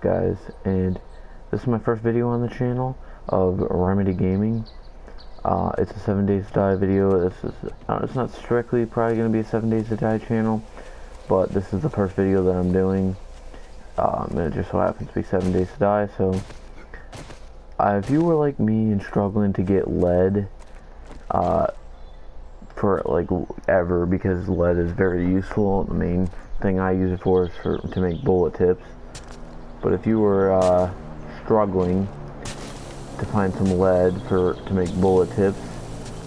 guys, and this is my first video on the channel of Remedy Gaming. It's a 7 Days to Die video. It's not strictly probably going to be a 7 Days to Die channel, but this is the first video that I'm doing, and it just so happens to be 7 Days to Die. So if you were like me and struggling to get lead for like ever, because lead is very useful, the main thing I use it for is to make bullet tips. But if you were struggling to find some lead to make bullet tips,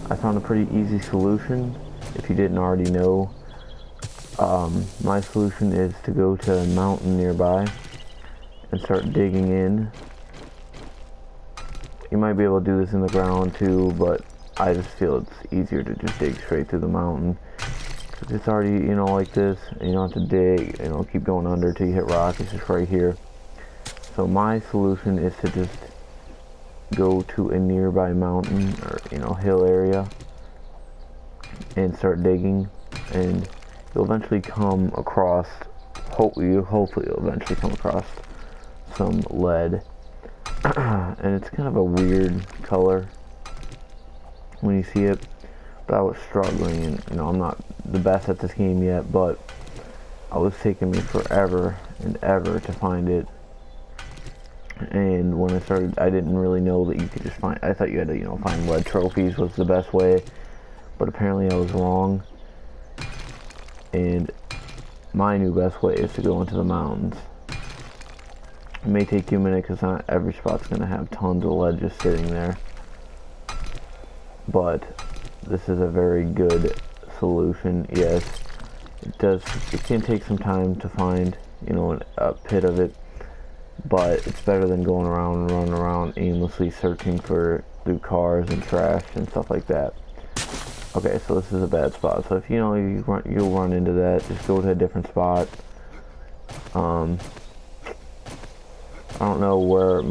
I found a pretty easy solution. If you didn't already know, my solution is to go to a mountain nearby and start digging in. You might be able to do this in the ground too, but I just feel it's easier to just dig straight through the mountain. It's already, like this, and you don't have to dig, keep going under till you hit rock. It's just right here. So my solution is to just go to a nearby mountain or, hill area and start digging, and you'll eventually come across, hopefully you'll eventually come across some lead. And it's kind of a weird color when you see it, but I was struggling, and I'm not the best at this game yet, but it was taking me forever and ever to find it. And when I started, I didn't really know that you could just find, I thought you had to, find lead trophies was the best way, but apparently I was wrong. And my new best way is to go into the mountains. It may take you a minute because not every spot's going to have tons of lead just sitting there, but this is a very good solution. Yes, it can take some time to find, a pit of it, but it's better than going around and running around aimlessly searching through cars and trash and stuff like that. Okay, so this is a bad spot. So if you'll run into that, just go to a different spot. I don't know where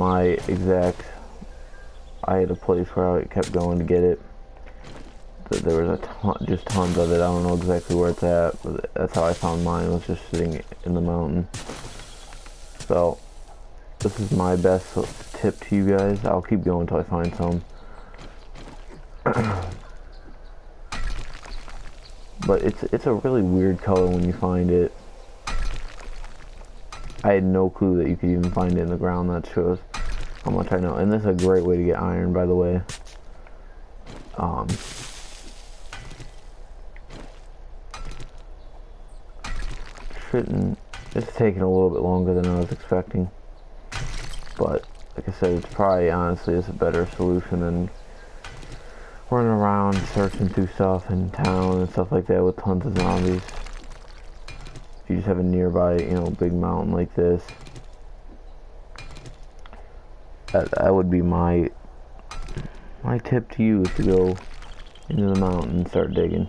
I had a place where I kept going to get it. There was just tons of it. I don't know exactly where it's at, but that's how I found mine. It was just sitting in the mountain. So this is my best tip to you guys. I'll keep going until I find some. But it's a really weird color when you find it. I had no clue that you could even find it in the ground. That shows how much I know. And this is a great way to get iron, by the way. It's taking a little bit longer than I was expecting, but like I said, it's probably honestly is a better solution than running around searching through stuff in town and stuff like that with tons of zombies. If you just have a nearby, big mountain like this, that would be my tip to you, is to go into the mountain and start digging.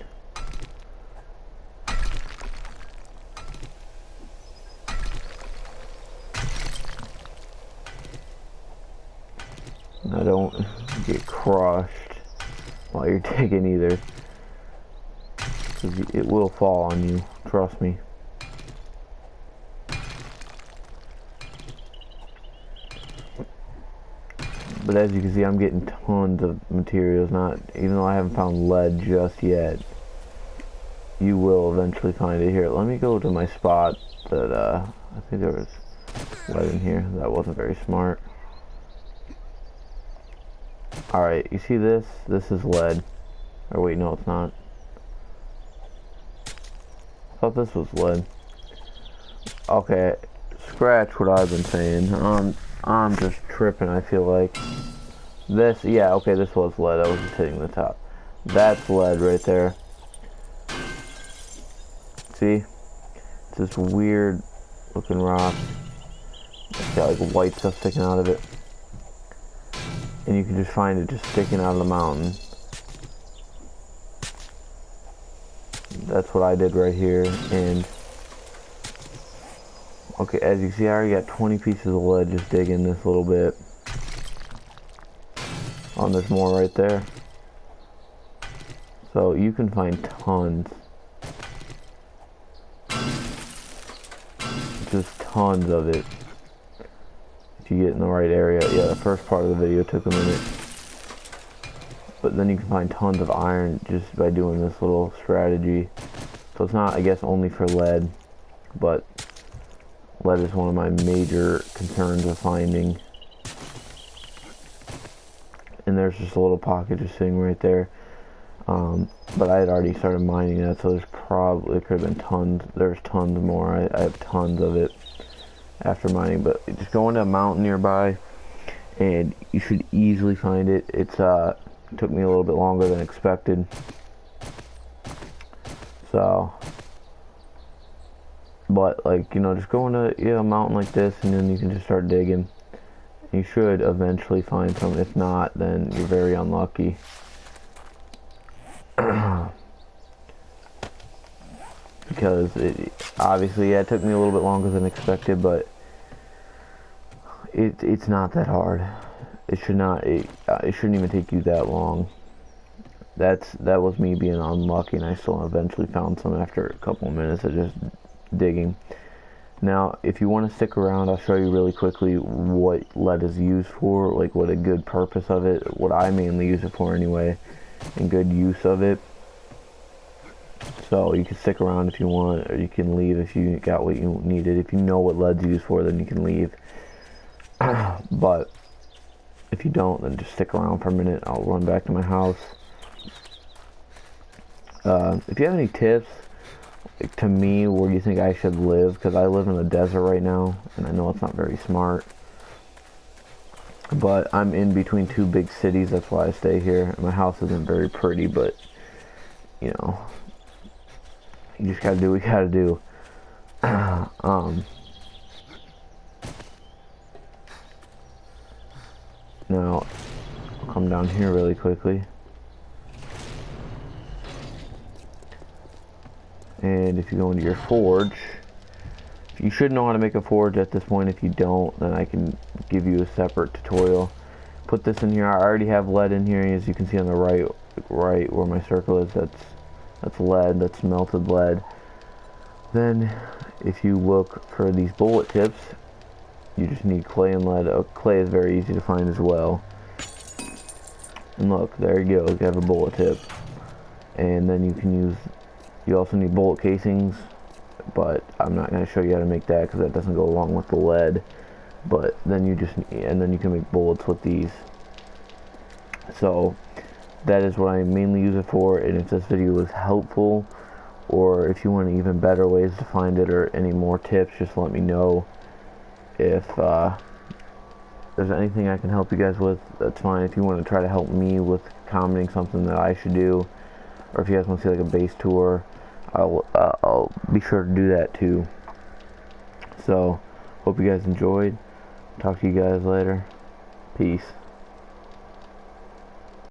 Now don't get crushed while you're digging either, because it will fall on you, trust me. But as you can see, I'm getting tons of materials. Even though I haven't found lead just yet, you will eventually find it. Here, let me go to my spot that I think there was lead in here. That wasn't very smart. Alright, you see this? This is lead. Or wait, no, it's not. I thought this was lead. Okay, scratch what I've been saying. I'm just tripping, I feel like. This, yeah, okay, this was lead. I was just hitting the top. That's lead right there. See? It's this weird looking rock. It's got like white stuff sticking out of it. And you can just find it just sticking out of the mountain. That's what I did right here. And okay, as you see, I already got 20 pieces of lead just digging this little bit. Oh, there's more right there. So you can find tons. Just tons of it. if you get in the right area. Yeah, the first part of the video took a minute. But then you can find tons of iron just by doing this little strategy. So it's not, I guess, only for lead, but lead is one of my major concerns of finding. And there's just a little pocket just sitting right there. But I had already started mining that, so there could have been tons. There's tons more. I have tons of it after mining. But just go into a mountain nearby, and you should easily find it. It took me a little bit longer than expected. So, but like, you know, just go into a mountain like this, and then you can just start digging. You should eventually find some. If not, then you're very unlucky. Because obviously, yeah, it took me a little bit longer than expected, but it's not that hard. It shouldn't even take you that long. That was me being unlucky, and I still eventually found some after a couple of minutes of just digging. Now, if you want to stick around, I'll show you really quickly what lead is used for, like what a good purpose of it, what I mainly use it for anyway, and good use of it. So you can stick around if you want, or you can leave if you got what you needed. If you know what lead's used for, then you can leave. But if you don't, then just stick around for a minute. I'll run back to my house. If you have any tips, like, to me, where you think I should live, because I live in the desert right now, and I know it's not very smart. But I'm in between two big cities, that's why I stay here. My house isn't very pretty, but, you know, you just gotta do what you gotta do. Now, I'll come down here really quickly. And if you go into your forge, you should know how to make a forge at this point. If you don't, then I can give you a separate tutorial. Put this in here. I already have lead in here, as you can see on the right where my circle is. That's lead. That's melted lead. Then, if you look for these bullet tips, you just need clay and lead. Clay is very easy to find as well. And look, there you go. You have a bullet tip. And then you can use. You also need bullet casings, but I'm not going to show you how to make that because that doesn't go along with the lead. But then you can make bullets with these. So that is what I mainly use it for. And if this video was helpful, or if you want even better ways to find it, or any more tips, just let me know. If there's anything I can help you guys with, that's fine. If you want to try to help me with commenting something that I should do, or if you guys want to see like a base tour, I'll be sure to do that too. So, hope you guys enjoyed. Talk to you guys later. Peace.